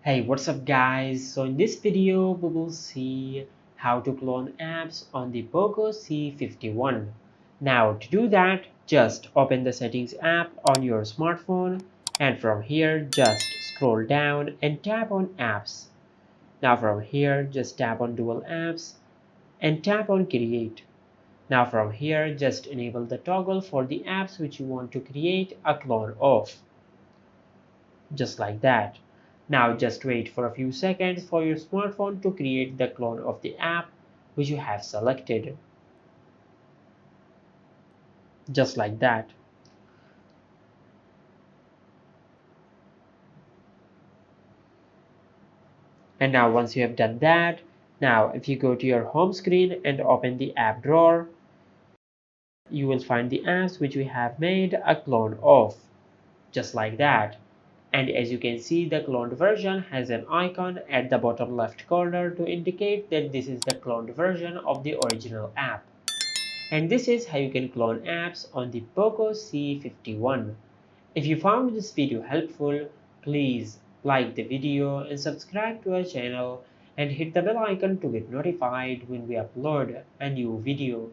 Hey, what's up guys? So in this video we will see how to clone apps on the Poco C51. Now to do that, just open the settings app on your smartphone and from here just scroll down and tap on apps. Now from here just tap on dual apps and tap on create. Now from here just enable the toggle for the apps which you want to create a clone of. Just like that. Now just wait for a few seconds for your smartphone to create the clone of the app which you have selected. Just like that. And now once you have done that, now if you go to your home screen and open the app drawer, you will find the apps which we have made a clone of. Just like that. And as you can see, the cloned version has an icon at the bottom left corner to indicate that this is the cloned version of the original app. And this is how you can clone apps on the Poco C51. If you found this video helpful, please like the video and subscribe to our channel and hit the bell icon to get notified when we upload a new video.